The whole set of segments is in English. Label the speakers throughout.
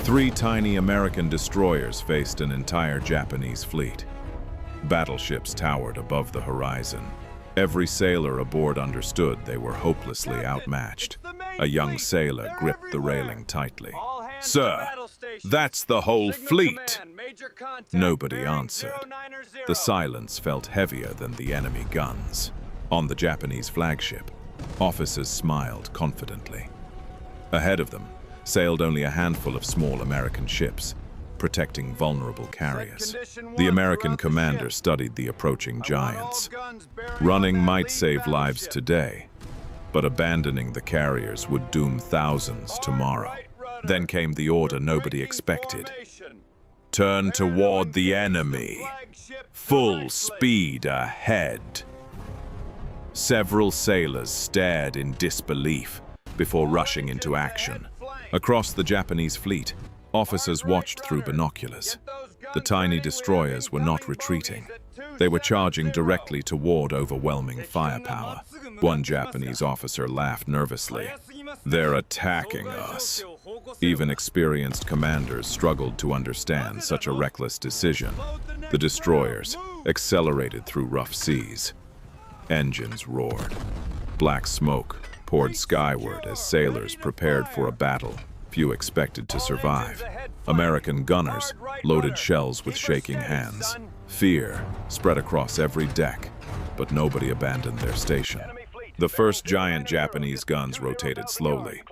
Speaker 1: Three tiny American destroyers faced an entire Japanese fleet. Battleships towered above the horizon. Every sailor aboard understood they were hopelessly outmatched. A young sailor gripped the railing tightly. "Sir, that's the whole fleet!" Nobody answered. The silence felt heavier than the enemy guns. On the Japanese flagship, officers smiled confidently. Ahead of them sailed only a handful of small American ships, protecting vulnerable carriers. The American commander studied the approaching giants. Running might save lives today, but abandoning the carriers would doom thousands tomorrow. Then came the order nobody expected. Turn toward the enemy. Full speed ahead. Several sailors stared in disbelief before rushing into action. Across the Japanese fleet, officers watched through binoculars. The tiny destroyers were not retreating. They were charging directly toward overwhelming firepower. One Japanese officer laughed nervously. "They're attacking us." Even experienced commanders struggled to understand such a reckless decision. The destroyers accelerated through rough seas. Engines roared. Black smoke poured skyward as sailors prepared for a battle few expected to survive. American gunners loaded shells with shaking hands. Fear spread across every deck, but nobody abandoned their station. The first giant Japanese guns rotated slowly.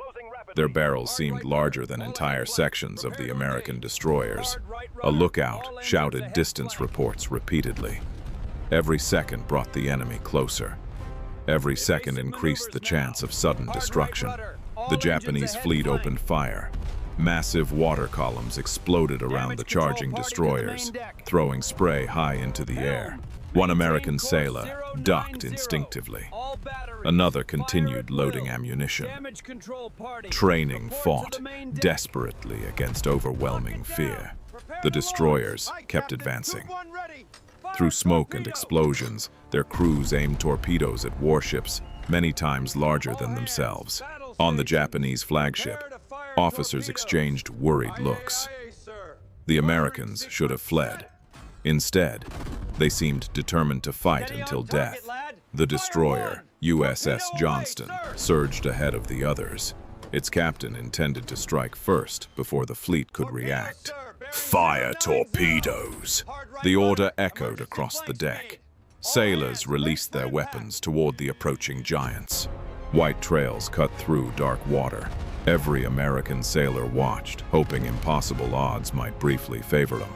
Speaker 1: Their barrels seemed larger than entire sections of the American destroyers. A lookout shouted distance reports repeatedly. Every second brought the enemy closer. Every second increased the chance of sudden destruction. The Japanese fleet opened fire. Massive water columns exploded around the charging destroyers, throwing spray high into the air. One American sailor ducked instinctively. Another continued loading ammunition. Training fought desperately against overwhelming fear. The destroyers kept advancing. Through smoke and explosions, their crews aimed torpedoes at warships many times larger than themselves. On the Japanese flagship, officers exchanged worried looks. The Americans should have fled. Instead, they seemed determined to fight until death. The destroyer, USS Johnston, surged ahead of the others. Its captain intended to strike first before the fleet could react. "Fire torpedoes!" The order echoed across the deck. Sailors released their weapons toward the approaching giants. White trails cut through dark water. Every American sailor watched, hoping impossible odds might briefly favor them.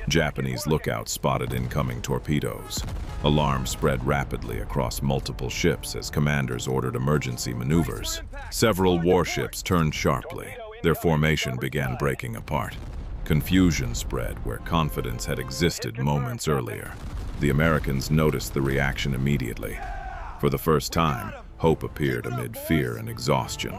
Speaker 1: Japanese lookouts spotted incoming torpedoes. Alarm spread rapidly across multiple ships as commanders ordered emergency maneuvers. Several warships turned sharply. Their formation began breaking apart. Confusion spread where confidence had existed moments earlier. The Americans noticed the reaction immediately. For the first time, hope appeared amid fear and exhaustion.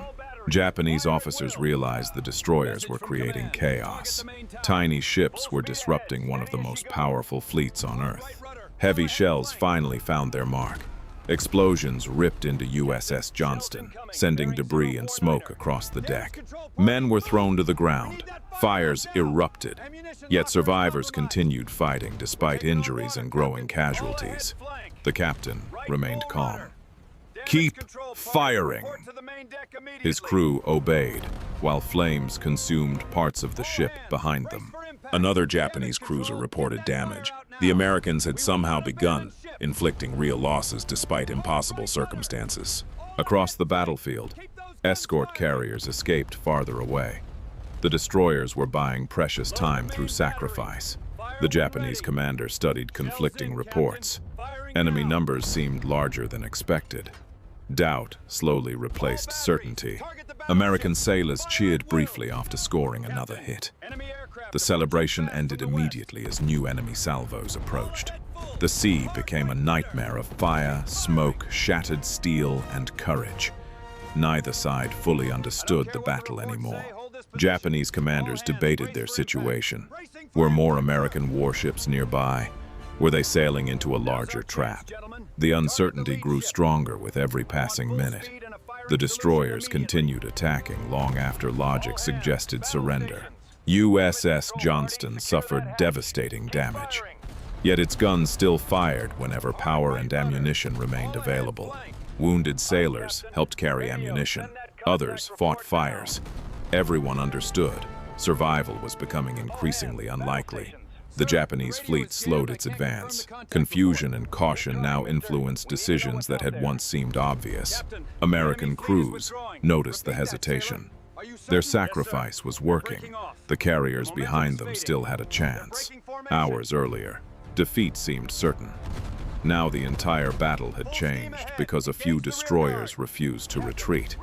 Speaker 1: Japanese officers realized the destroyers were creating chaos. Tiny ships were disrupting one of the most powerful fleets on Earth. Heavy shells finally found their mark. Explosions ripped into USS Johnston, sending debris and smoke across the deck. Men were thrown to the ground. Fires erupted. Yet survivors continued fighting despite injuries and growing casualties. The captain remained calm. "Keep firing!" His crew obeyed, while flames consumed parts of the ship behind them. Another Japanese cruiser reported damage. The Americans had somehow begun inflicting real losses despite impossible circumstances. Across the battlefield, escort carriers escaped farther away. The destroyers were buying precious time through sacrifice. The Japanese commander studied conflicting reports. Enemy numbers seemed larger than expected. Doubt slowly replaced certainty. American sailors cheered briefly after scoring another hit. The celebration ended immediately as new enemy salvos approached. The sea became a nightmare of fire, smoke, shattered steel, and courage. Neither side fully understood the battle anymore. Japanese commanders debated their situation. Were more American warships nearby? Were they sailing into a larger trap? The uncertainty grew stronger with every passing minute. The destroyers continued attacking long after logic suggested surrender. USS Johnston suffered devastating damage. Yet its guns still fired whenever power and ammunition remained available. Wounded sailors helped carry ammunition. Others fought fires. Everyone understood survival was becoming increasingly unlikely. The Japanese fleet slowed its advance. Confusion and caution now influenced decisions that had once seemed obvious. American crews noticed the hesitation. Their sacrifice was working. The carriers behind them still had a chance. Hours earlier, defeat seemed certain. Now the entire battle had changed because a few destroyers refused to retreat.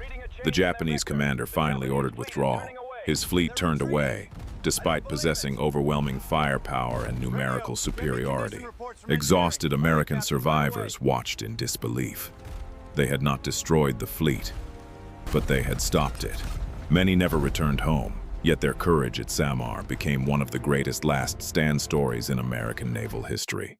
Speaker 1: The Japanese commander finally ordered withdrawal. His fleet turned away, despite possessing overwhelming firepower and numerical superiority. Exhausted American survivors watched in disbelief. They had not destroyed the fleet, but they had stopped it. Many never returned home, yet their courage at Samar became one of the greatest last stand stories in American naval history.